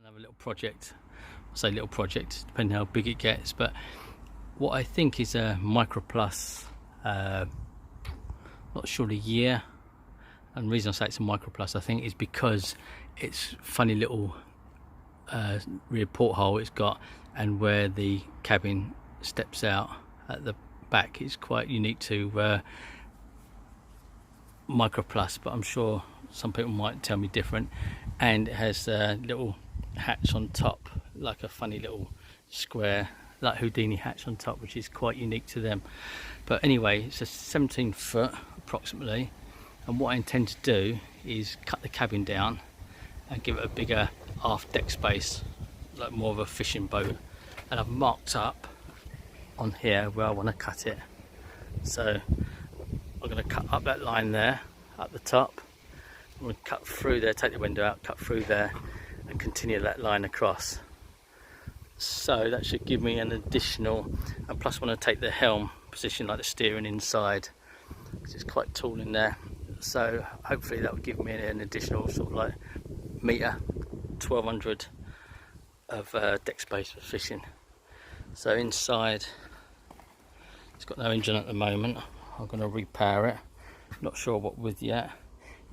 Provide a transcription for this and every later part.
Another little project. I say little project, depending how big it gets, but what I think is a microplus, not sure the year, and the reason I say it's a microplus I think is because it's funny little rear porthole it's got, and where the cabin steps out at the back is quite unique to microplus, but I'm sure some people might tell me different. And it has a little hatch on top, like a funny little square, like Houdini hatch on top, which is quite unique to them. But anyway, it's a 17 foot approximately, and what I intend to do is cut the cabin down and give it a bigger aft deck space, like more of a fishing boat. And I've marked up on here where I want to cut it, so I'm going to cut up that line there up the top. I'm going to cut through there, take the window out, cut through there and continue that line across. So that should give me an additional, and plus I want to take the helm position, like the steering inside, because it's quite tall in there. So hopefully that will give me an additional sort of like metre, 1200 of deck space for fishing. So inside, it's got no engine at the moment. I'm going to repower it, not sure what with yet.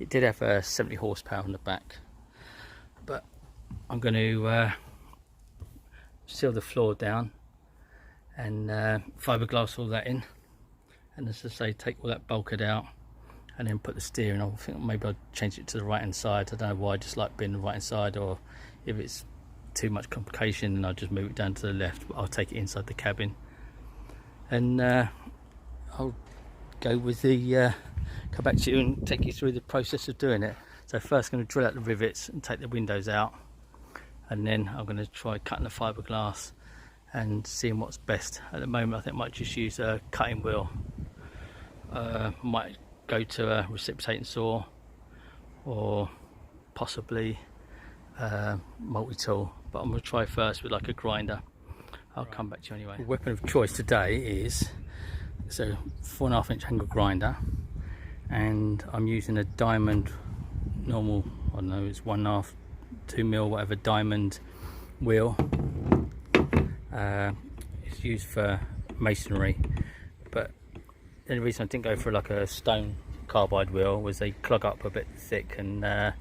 It did have 70 horsepower on the back, but I'm going to seal the floor down and fiberglass all that in, and as I say, take all that bulkhead out and then put the steering. I think maybe I'll change it to the right hand side. I don't know why I just like being the right hand side, or if it's too much complication then I'll just move it down to the left, but I'll take it inside the cabin. And I'll go with the come back to you and take you through the process of doing it. So first I'm going to drill out the rivets and take the windows out, and then I'm going to try cutting the fiberglass and seeing what's best. At the moment I think I might just use a cutting wheel, might go to a reciprocating saw, or possibly multi-tool, but I'm going to try first with like a grinder. I'll come back to you anyway. The weapon of choice today is a 4.5 inch angle grinder, and I'm using a diamond normal, I don't know, it's 1.5, 2 mil, whatever, diamond wheel. It's used for masonry, but the only reason I didn't go for like a stone carbide wheel was they clog up a bit thick, and I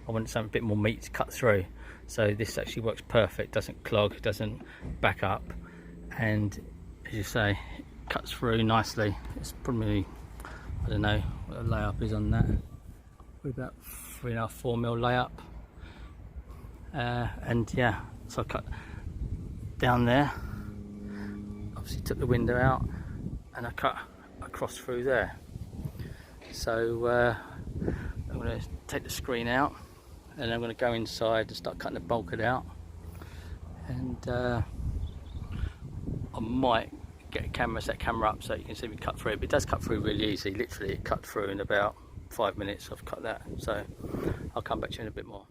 wanted something a bit more meat to cut through. So this actually works perfect, doesn't clog, doesn't back up, and as you say, it cuts through nicely. It's probably, I don't know what the layup is on that, probably about 3.5, 4 mil layup. And yeah, so I cut down there, obviously took the window out, and I cut across through there. So I'm going to take the screen out, and I'm going to go inside and start cutting the bulkhead out, and I might get a camera, set camera up so you can see me cut through it. But it does cut through really easy, literally it cut through in about 5 minutes. I've cut that, so I'll come back to you in a bit more.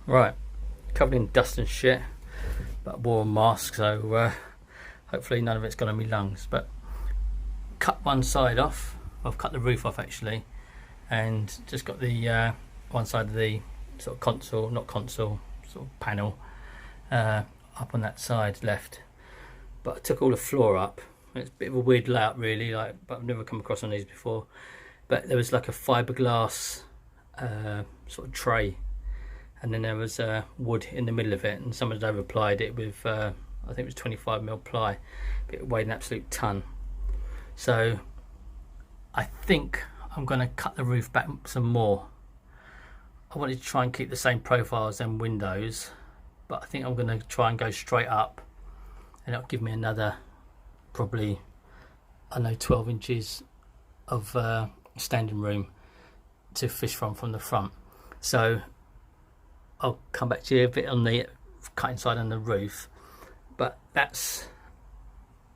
Right, covered in dust and shit, but I wore a mask, so hopefully none of it's gone on my lungs. But cut one side off, I've cut the roof off actually, and just got the one side of the sort of console, not console, sort of panel up on that side left. But I took all the floor up. It's a bit of a weird layout really, like, but I've never come across one of these before. But there was like a fiberglass sort of tray, and then there was wood in the middle of it, and someone had over applied it with I think it was 25 mil ply, but it weighed an absolute ton. So I think I'm going to cut the roof back some more. I wanted to try and keep the same profile as them windows, but I think I'm going to try and go straight up, and it'll give me another probably, I don't know, 12 inches of standing room to fish from the front. So I'll come back to you a bit on the cutting side on the roof, but that's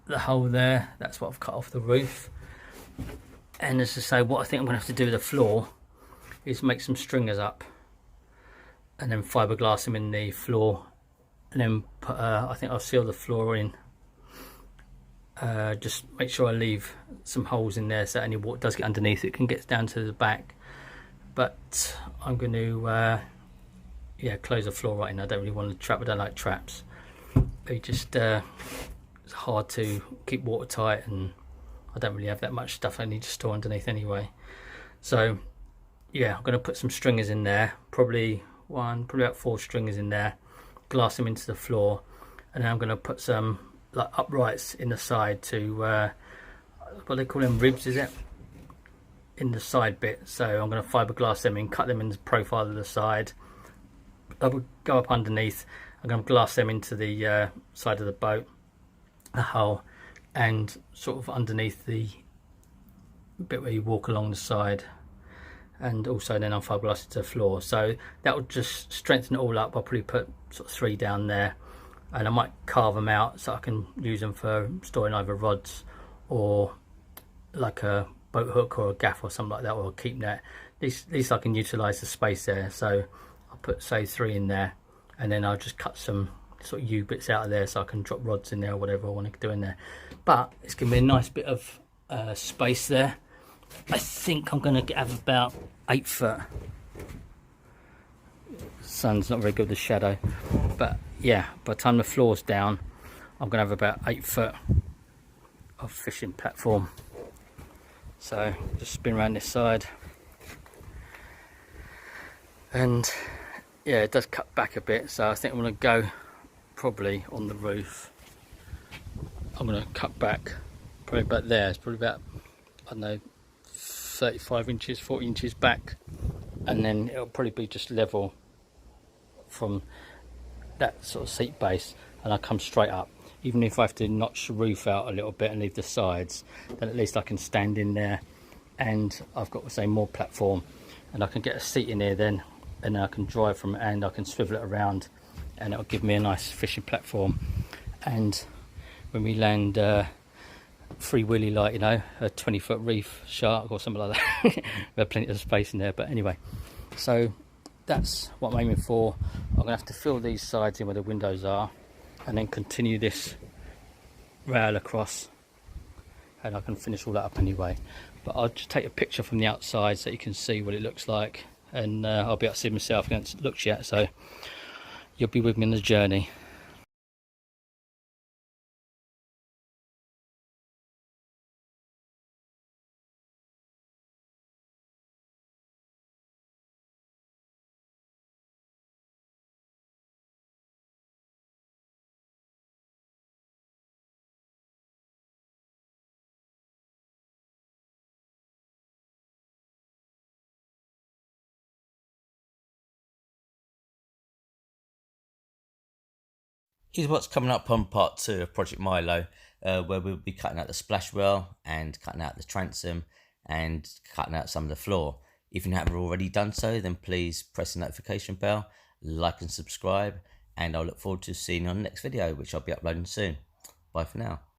the hole there. That's what I've cut off the roof. And as I say, what I think I'm going to have to do with the floor is make some stringers up and then fiberglass them in the floor, and then put, I think I'll seal the floor in. Just make sure I leave some holes in there so any water does get underneath it can get down to the back. But I'm going to yeah, close the floor right in. I don't really want to trap. I don't like traps. They just it's hard to keep watertight, and I don't really have that much stuff I need to store underneath anyway. So yeah, I'm going to put some stringers in there, probably about 4 stringers in there, glass them into the floor, and then I'm going to put some like uprights in the side to what they call them, ribs, is it, in the side bit. So I'm going to fiberglass them in, cut them in the profile of the side. I will go up underneath. I'm going to glass them into the side of the boat, the hull, and sort of underneath the bit where you walk along the side, and also then I'll fiberglass it to the floor. So that will just strengthen it all up. I'll probably put sort of 3 down there, and I might carve them out so I can use them for storing either rods or like a boat hook or a gaff or something like that, or a keep net. At least I can utilise the space there. So I'll put, say, 3 in there, and then I'll just cut some sort of U bits out of there so I can drop rods in there or whatever I want to do in there. But it's going to be a nice bit of space there. I think I'm going to have about 8 foot. The sun's not very good with the shadow, but yeah, by the time the floor's down, I'm going to have about 8 foot of fishing platform. So just spin around this side, and yeah, it does cut back a bit, so I think I'm going to go probably on the roof. I'm going to cut back probably about there. It's probably about, I don't know, 35 inches, 40 inches back, and then it'll probably be just level from that sort of seat base, and I'll come straight up. Even if I have to notch the roof out a little bit and leave the sides, then at least I can stand in there, and I've got, say, more platform, and I can get a seat in here then, and I can drive from it, and I can swivel it around, and it'll give me a nice fishing platform. And when we land free willy, like, you know, a 20-foot reef shark or something like that, we have plenty of space in there. But anyway, so that's what I'm aiming for. I'm gonna have to fill these sides in where the windows are, and then continue this rail across, and I can finish all that up anyway. But I'll just take a picture from the outside so you can see what it looks like, and I'll be able to see myself. I haven't looked yet, so you'll be with me on the journey. Here's what's coming up on part 2 of Project Milo, where we'll be cutting out the splashwell and cutting out the transom and cutting out some of the floor. If you haven't already done so, then please press the notification bell, like and subscribe, and I'll look forward to seeing you on the next video, which I'll be uploading soon. Bye for now.